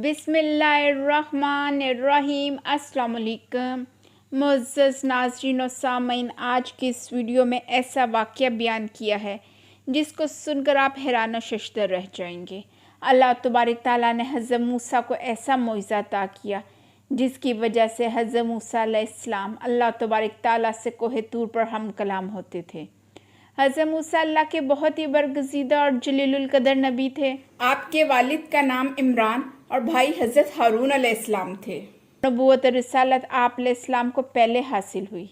بسم اللہ الرحمن الرحیم۔ السلام علیکم معزز ناظرین و سامعین، آج کی اس ویڈیو میں ایسا واقعہ بیان کیا ہے جس کو سن کر آپ حیران و ششدر رہ جائیں گے۔ اللہ تبارک تعالیٰ نے حضرت موسیٰ کو ایسا معجزہ عطا کیا جس کی وجہ سے حضرت موسیٰ علیہ السلام اللہ تبارک تعالیٰ سے کوہ طور پر ہم کلام ہوتے تھے۔ حضرت موسیٰ اللہ کے بہت ہی برگزیدہ اور جلیل القدر نبی تھے۔ آپ کے والد کا نام عمران اور بھائی حضرت ہارون علیہ السلام تھے۔ نبوت رسالت آپ علیہ السلام کو پہلے حاصل ہوئی۔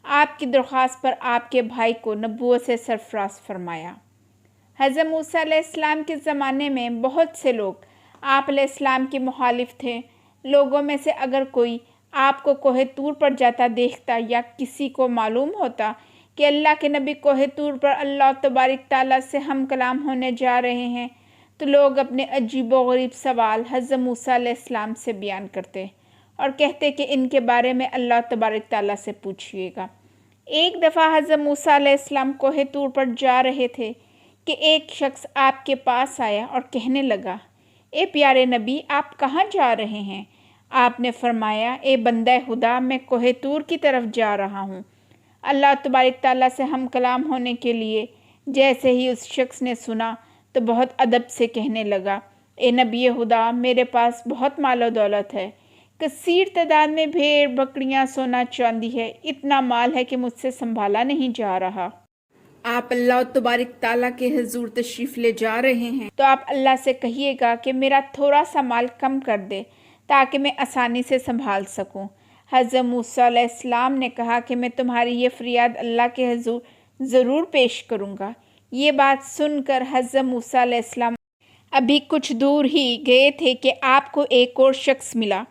آپ کی درخواست پر آپ کے بھائی کو نبوت سے سرفراز فرمایا۔ حضرت موسیٰ علیہ السلام کے زمانے میں بہت سے لوگ آپ علیہ السلام کے مخالف تھے۔ لوگوں میں سے اگر کوئی آپ کو کوہ طور پر جاتا دیکھتا یا کسی کو معلوم ہوتا کہ اللہ کے نبی کوہ طور پر اللہ تبارک تعالیٰ سے ہم کلام ہونے جا رہے ہیں، تو لوگ اپنے عجیب و غریب سوال حضرت موسیٰ علیہ السلام سے بیان کرتے اور کہتے کہ ان کے بارے میں اللہ تبارک تعالیٰ سے پوچھئے گا۔ ایک دفعہ حضرت موسیٰ علیہ السلام کوہ طور پر جا رہے تھے کہ ایک شخص آپ کے پاس آیا اور کہنے لگا، اے پیارے نبی، آپ کہاں جا رہے ہیں؟ آپ نے فرمایا، اے بندہ خدا، میں کوہ طور کی طرف جا رہا ہوں اللہ تبارک تعالیٰ سے ہم کلام ہونے کے لیے۔ جیسے ہی اس شخص نے سنا تو بہت ادب سے کہنے لگا، اے نبی خدا، میرے پاس بہت مال و دولت ہے، کثیر تعداد میں بھیڑ بکریاں سونا چاندی ہے، اتنا مال ہے کہ مجھ سے سنبھالا نہیں جا رہا۔ آپ اللہ تبارک تعالیٰ کے حضور تشریف لے جا رہے ہیں تو آپ اللہ سے کہیے گا کہ میرا تھوڑا سا مال کم کر دے تاکہ میں آسانی سے سنبھال سکوں۔ حضرت موسیٰ علیہ السلام نے کہا کہ میں تمہاری یہ فریاد اللہ کے حضور ضرور پیش کروں گا۔ یہ بات سن کر حضرت موسیٰ علیہ السلام ابھی کچھ دور ہی گئے تھے کہ آپ کو ایک اور شخص ملا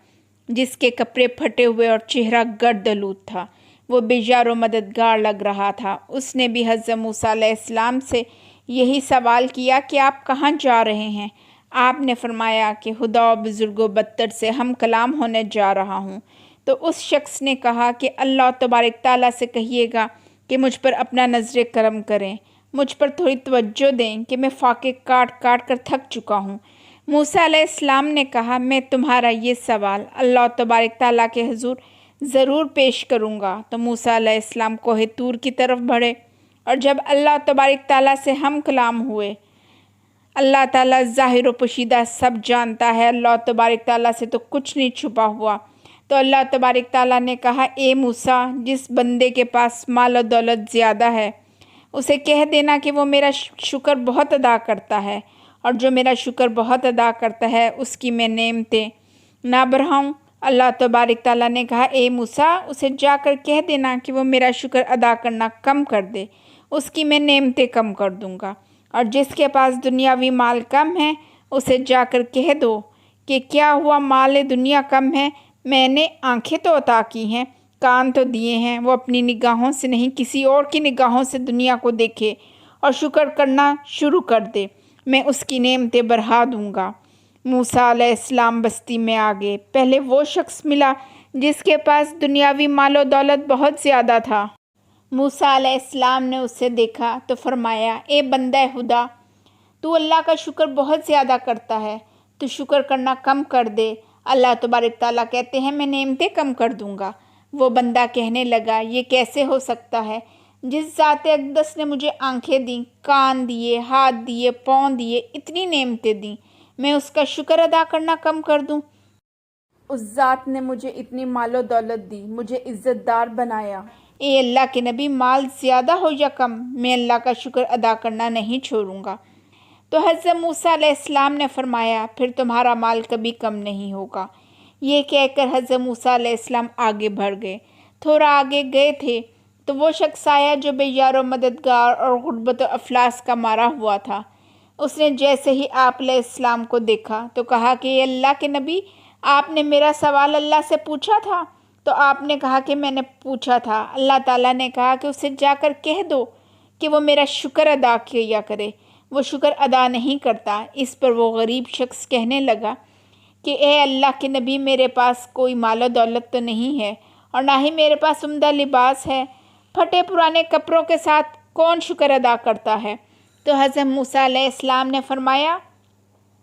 جس کے کپڑے پھٹے ہوئے اور چہرہ گرد آلود تھا۔ وہ بیزار و مددگار لگ رہا تھا۔ اس نے بھی حضرت موسیٰ علیہ السلام سے یہی سوال کیا کہ آپ کہاں جا رہے ہیں؟ آپ نے فرمایا کہ خدا و بزرگ و برتر سے ہم کلام ہونے جا رہا ہوں۔ تو اس شخص نے کہا کہ اللہ تبارک تعالیٰ سے کہیے گا کہ مجھ پر اپنا نظر کرم کریں، مجھ پر تھوڑی توجہ دیں کہ میں فاقے کاٹ کاٹ کر تھک چکا ہوں۔ موسیٰ علیہ السلام نے کہا، میں تمہارا یہ سوال اللہ تبارک تعالیٰ کے حضور ضرور پیش کروں گا۔ تو موسیٰ علیہ السلام کوہ طور کی طرف بڑھے اور جب اللہ تبارک تعالیٰ سے ہم کلام ہوئے، اللہ تعالیٰ ظاہر و پوشیدہ سب جانتا ہے، اللہ تبارک تعالیٰ سے تو کچھ نہیں چھپا ہوا۔ تو اللہ تبارک تعالیٰ نے کہا، اے موسیٰ، جس بندے کے پاس مال و دولت زیادہ ہے اسے کہہ دینا کہ وہ میرا شکر بہت ادا کرتا ہے، اور جو میرا شکر بہت ادا کرتا ہے اس کی میں نعمتیں نہ بڑھاؤں۔ اللہ تبارک تعالیٰ نے کہا، اے موسیٰ، اسے جا کر کہہ دینا کہ وہ میرا شکر ادا کرنا کم کر دے، اس کی میں نعمتیں کم کر دوں گا۔ اور جس کے پاس دنیاوی مال کم ہے اسے جا کر کہہ دو کہ کیا ہوا، مال دنیا کم ہے، میں نے آنکھیں تو عطا کی ہیں، کان تو دیے ہیں، وہ اپنی نگاہوں سے نہیں کسی اور کی نگاہوں سے دنیا کو دیکھے اور شکر کرنا شروع کر دے، میں اس کی نعمتیں بڑھا دوں گا۔ موسیٰ علیہ السلام بستی میں آگے۔ پہلے وہ شخص ملا جس کے پاس دنیاوی مال و دولت بہت زیادہ تھا۔ موسیٰ علیہ السلام نے اسے دیکھا تو فرمایا، اے بندہ خدا، تو اللہ کا شکر بہت زیادہ کرتا ہے، تو شکر کرنا کم کر دے۔ اللہ تبارک تعالیٰ کہتے ہیں میں نعمتیں کم کر دوں گا۔ وہ بندہ کہنے لگا، یہ کیسے ہو سکتا ہے؟ جس ذات اقدس نے مجھے آنکھیں دیں، کان دیے، ہاتھ دیے، پاؤں دیے، اتنی نعمتیں دیں، میں اس کا شکر ادا کرنا کم کر دوں؟ اس ذات نے مجھے اتنی مال و دولت دی، مجھے عزت دار بنایا۔ اے اللہ کے نبی، مال زیادہ ہو یا کم، میں اللہ کا شکر ادا کرنا نہیں چھوڑوں گا۔ تو حضرت موسیٰ علیہ السلام نے فرمایا، پھر تمہارا مال کبھی کم نہیں ہوگا۔ یہ کہہ کر حضرت موسیٰ علیہ السلام آگے بڑھ گئے۔ تھوڑا آگے گئے تھے تو وہ شخص آیا جو بیزار و مددگار اور غربت و افلاس کا مارا ہوا تھا۔ اس نے جیسے ہی آپ علیہ السلام کو دیکھا تو کہا کہ اے اللہ کے نبی، آپ نے میرا سوال اللہ سے پوچھا تھا؟ تو آپ نے کہا کہ میں نے پوچھا تھا۔ اللہ تعالیٰ نے کہا کہ اسے جا کر کہہ دو کہ وہ میرا شکر ادا کیا کرے، وہ شکر ادا نہیں کرتا۔ اس پر وہ غریب شخص کہنے لگا کہ اے اللہ کے نبی، میرے پاس کوئی مال و دولت تو نہیں ہے اور نہ ہی میرے پاس عمدہ لباس ہے، پھٹے پرانے کپڑوں کے ساتھ کون شکر ادا کرتا ہے؟ تو حضرت موسیٰ علیہ السلام نے فرمایا،